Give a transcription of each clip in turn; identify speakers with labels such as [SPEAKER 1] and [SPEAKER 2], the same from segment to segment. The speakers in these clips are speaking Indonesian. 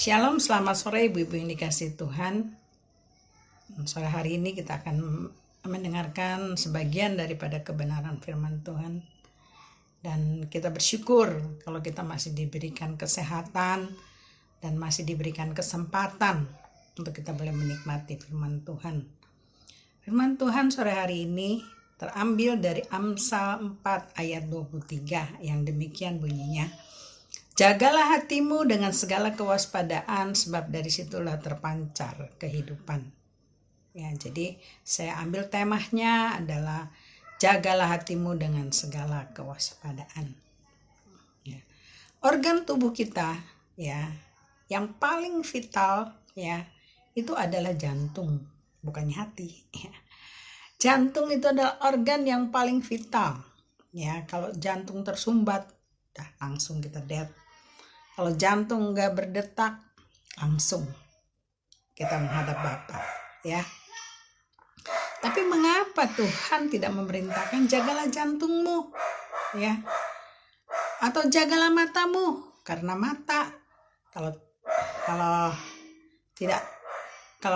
[SPEAKER 1] Shalom, selamat sore ibu-ibu yang dikasihi Tuhan. Sore hari ini kita akan mendengarkan sebagian daripada kebenaran firman Tuhan. Dan kita bersyukur kalau kita masih diberikan kesehatan dan masih diberikan kesempatan untuk kita boleh menikmati firman Tuhan. Firman Tuhan sore hari ini terambil dari Amsal 4 ayat 23 yang demikian bunyinya. Jagalah hatimu dengan segala kewaspadaan, sebab dari situlah terpancar kehidupan. Ya, jadi saya ambil temanya adalah jagalah hatimu dengan segala kewaspadaan. Ya. Organ tubuh kita, ya, yang paling vital, ya, itu adalah jantung, bukannya hati. Ya. Jantung itu adalah organ yang paling vital. Ya, kalau jantung tersumbat, langsung kita dead. Kalau jantung nggak berdetak, langsung kita menghadap Bapa, ya. Tapi mengapa Tuhan tidak memerintahkan jagalah jantungmu, ya? Atau jagalah matamu, karena mata kalau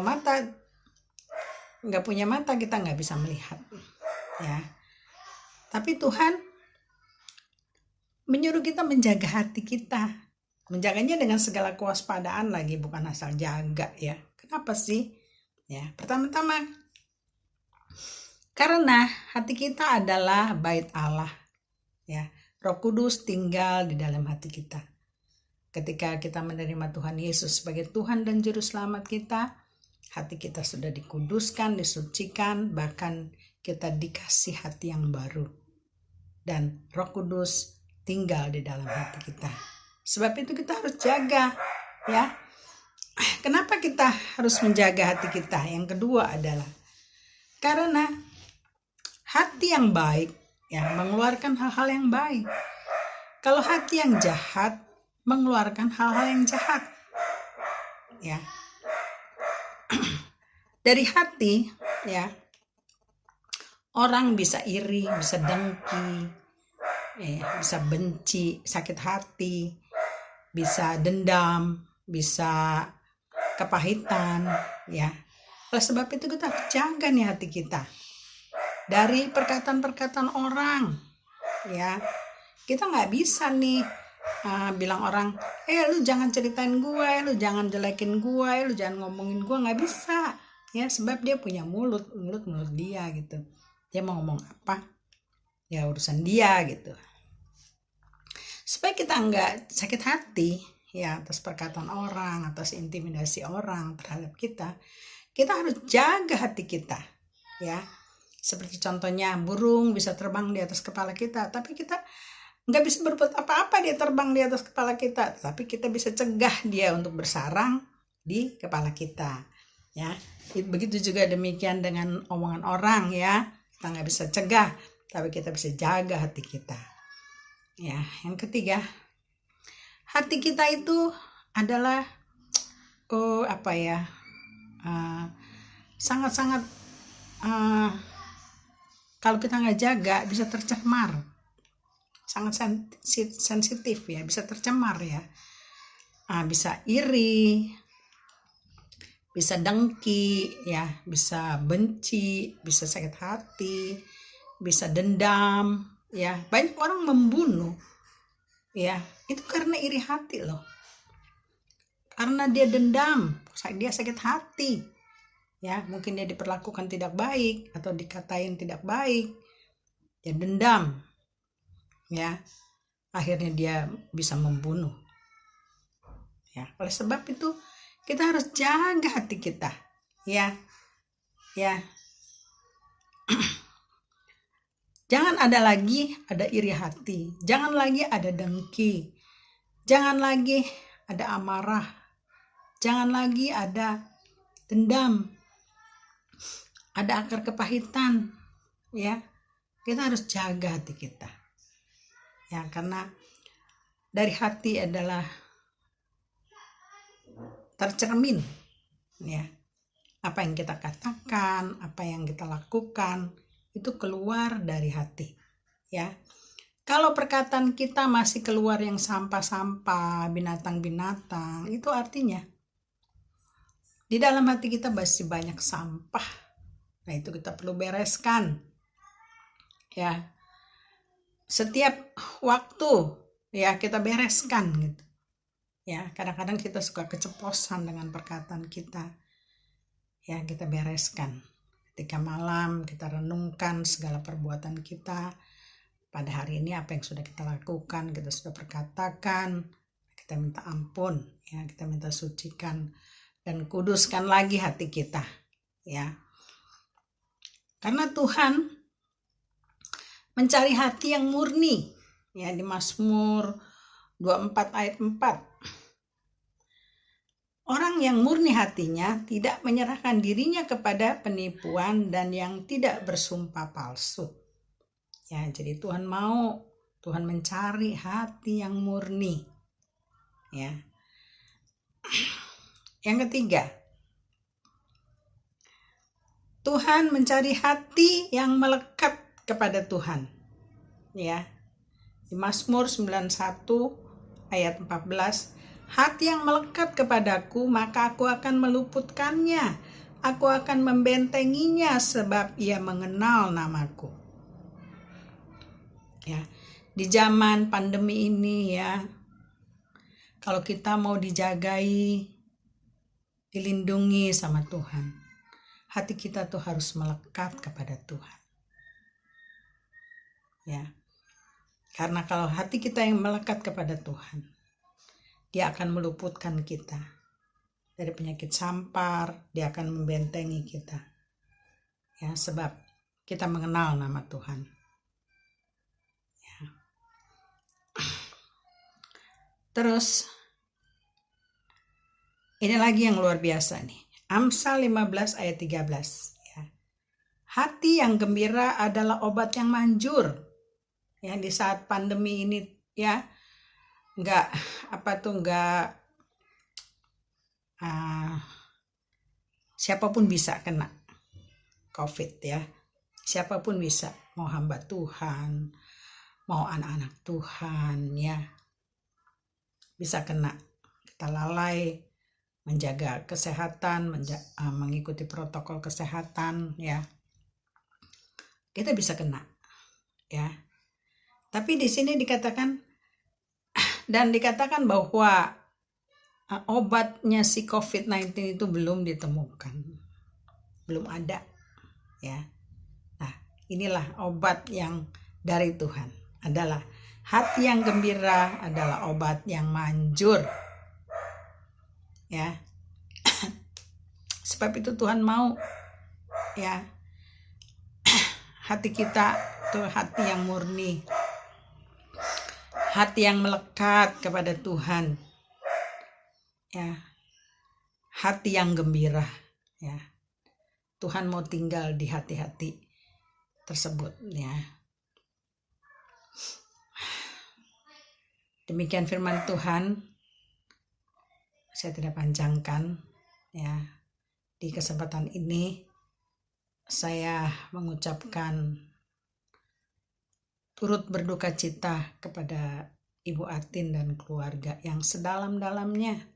[SPEAKER 1] mata nggak punya mata kita nggak bisa melihat, ya. Tapi Tuhan menyuruh kita menjaga hati kita. Menjaganya dengan segala kewaspadaan lagi, bukan asal jaga, ya. Kenapa sih? Ya, pertama-tama karena hati kita adalah bait Allah, ya. Roh Kudus tinggal di dalam hati kita. Ketika kita menerima Tuhan Yesus sebagai Tuhan dan Juru Selamat kita, hati kita sudah dikuduskan, disucikan, bahkan kita dikasih hati yang baru. Dan Roh Kudus tinggal di dalam hati kita. Sebab itu kita harus jaga, ya. Kenapa kita harus menjaga hati kita? Yang kedua adalah karena hati yang baik, ya, mengeluarkan hal-hal yang baik. Kalau hati yang jahat mengeluarkan hal-hal yang jahat, ya. Dari hati, ya, orang bisa iri, bisa dengki, bisa benci, sakit hati, bisa dendam, bisa kepahitan, ya. Oleh sebab itu kita jaga nih hati kita dari perkataan-perkataan orang, ya. Kita nggak bisa nih bilang orang, lu jangan ceritain gue, lu jangan jelekin gue, lu jangan ngomongin gue, nggak bisa, ya. Sebab dia punya mulut dia gitu. Dia mau ngomong apa, ya urusan dia gitu. Supaya kita nggak sakit hati, ya, atas perkataan orang, atas intimidasi orang terhadap kita harus jaga hati kita, ya. Seperti contohnya burung bisa terbang di atas kepala kita, tapi kita nggak bisa berbuat apa-apa dia terbang di atas kepala kita, tapi kita bisa cegah dia untuk bersarang di kepala kita, ya. Begitu juga demikian dengan omongan orang, ya. Kita nggak bisa cegah, tapi kita bisa jaga hati kita. Ya, yang ketiga, hati kita itu adalah sangat-sangat kalau kita nggak jaga bisa tercemar, sangat sensitif, ya, bisa tercemar, ya. Bisa iri, bisa dengki, ya, bisa benci, bisa sakit hati, bisa dendam. Ya, banyak orang membunuh, ya, itu karena iri hati loh, karena dia dendam, dia sakit hati, ya, mungkin dia diperlakukan tidak baik atau dikatain tidak baik, dia dendam, ya, akhirnya dia bisa membunuh, ya. Oleh sebab itu kita harus jaga hati kita, ya. Jangan ada iri hati, jangan lagi ada dengki, jangan lagi ada amarah, jangan lagi ada dendam, ada akar kepahitan, ya. Kita harus jaga hati kita, ya, karena dari hati adalah tercermin, ya, apa yang kita katakan, apa yang kita lakukan itu keluar dari hati, ya. Kalau perkataan kita masih keluar yang sampah-sampah, binatang-binatang, itu artinya di dalam hati kita masih banyak sampah. Nah, itu kita perlu bereskan. Ya. Setiap waktu ya kita bereskan gitu. Ya, kadang-kadang kita suka keceplosan dengan perkataan kita. Ya, kita bereskan. Ketika malam kita renungkan segala perbuatan kita. Pada hari ini apa yang sudah kita lakukan, kita sudah perkatakan, kita minta ampun, ya, kita minta sucikan dan kuduskan lagi hati kita, ya. Karena Tuhan mencari hati yang murni, ya, di Mazmur 24 ayat 4. Orang yang murni hatinya tidak menyerahkan dirinya kepada penipuan dan yang tidak bersumpah palsu. Ya, jadi Tuhan mencari hati yang murni. Ya. Yang ketiga, Tuhan mencari hati yang melekat kepada Tuhan. Ya. Di Mazmur 91 ayat 14, hati yang melekat kepadaku, maka aku akan meluputkannya. Aku akan membentenginya sebab ia mengenal namaku. Ya, di zaman pandemi ini ya, kalau kita mau dijagai, dilindungi sama Tuhan, hati kita tuh harus melekat kepada Tuhan. Ya, karena kalau hati kita yang melekat kepada Tuhan, Dia akan meluputkan kita dari penyakit sampar, Dia akan membentengi kita. Ya, sebab kita mengenal nama Tuhan. Terus ini lagi yang luar biasa nih. Amsal 15 ayat 13. Ya. Hati yang gembira adalah obat yang manjur. Ya, di saat pandemi ini ya, siapapun bisa kena COVID ya. Siapapun bisa, mau hamba Tuhan, mau anak-anak Tuhan ya. Bisa kena. Kita lalai menjaga kesehatan, mengikuti protokol kesehatan ya. Kita bisa kena ya. Tapi di sini dikatakan bahwa obatnya si COVID-19 itu belum ditemukan. Belum ada ya. Nah, inilah obat yang dari Tuhan adalah hati yang gembira adalah obat yang manjur. Ya. Sebab itu Tuhan mau ya hati kita tuh hati yang murni. Hati yang melekat kepada Tuhan. Ya. Hati yang gembira ya. Tuhan mau tinggal di hati-hati tersebut ya. Demikian firman Tuhan. Saya tidak panjangkan ya. Di kesempatan ini saya mengucapkan turut berduka cita kepada Ibu Atin dan keluarga yang sedalam-dalamnya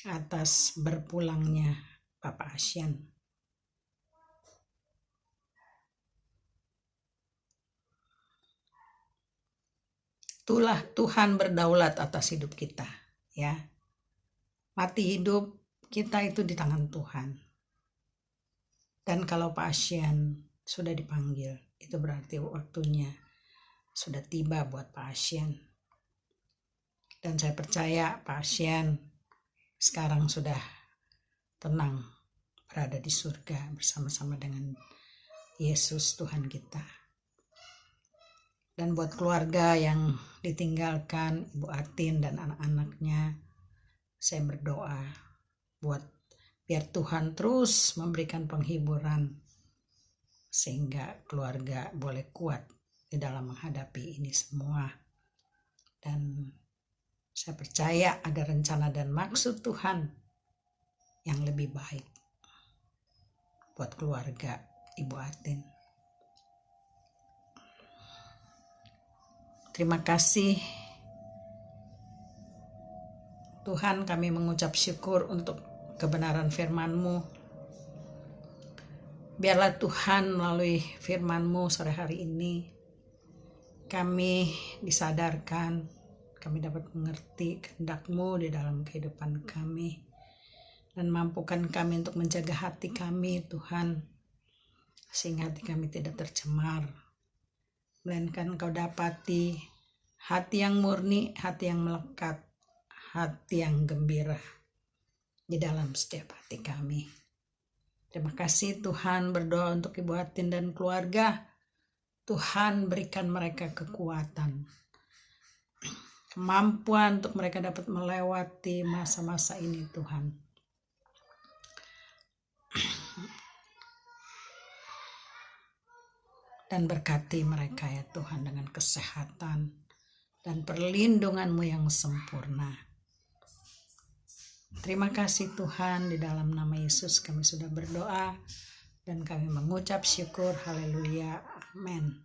[SPEAKER 1] atas berpulangnya Bapak Asyan. Itulah Tuhan berdaulat atas hidup kita ya. Mati hidup kita itu di tangan Tuhan. Dan kalau Pak Asyan sudah dipanggil, itu berarti waktunya sudah tiba buat Pak Asyan. Dan saya percaya Pak Asyan sekarang sudah tenang berada di surga bersama-sama dengan Yesus Tuhan kita. Dan buat keluarga yang ditinggalkan Ibu Atin dan anak-anaknya, saya berdoa biar Tuhan terus memberikan penghiburan sehingga keluarga boleh kuat di dalam menghadapi ini semua. Dan saya percaya ada rencana dan maksud Tuhan yang lebih baik buat keluarga Ibu Atin. Terima kasih Tuhan, kami mengucap syukur untuk kebenaran firman-Mu. Biarlah Tuhan melalui firman-Mu sore hari ini kami disadarkan, kami dapat mengerti kehendak-Mu di dalam kehidupan kami, dan mampukan kami untuk menjaga hati kami Tuhan, sehingga hati kami tidak tercemar, melainkan Engkau dapati hati yang murni, hati yang melekat, hati yang gembira di dalam setiap hati kami. Terima kasih Tuhan, berdoa untuk Ibu Atin dan keluarga. Tuhan berikan mereka kekuatan, kemampuan untuk mereka dapat melewati masa-masa ini Tuhan. Dan berkati mereka ya Tuhan dengan kesehatan dan perlindungan-Mu yang sempurna. Terima kasih Tuhan, di dalam nama Yesus kami sudah berdoa dan kami mengucap syukur. Haleluya. Amin.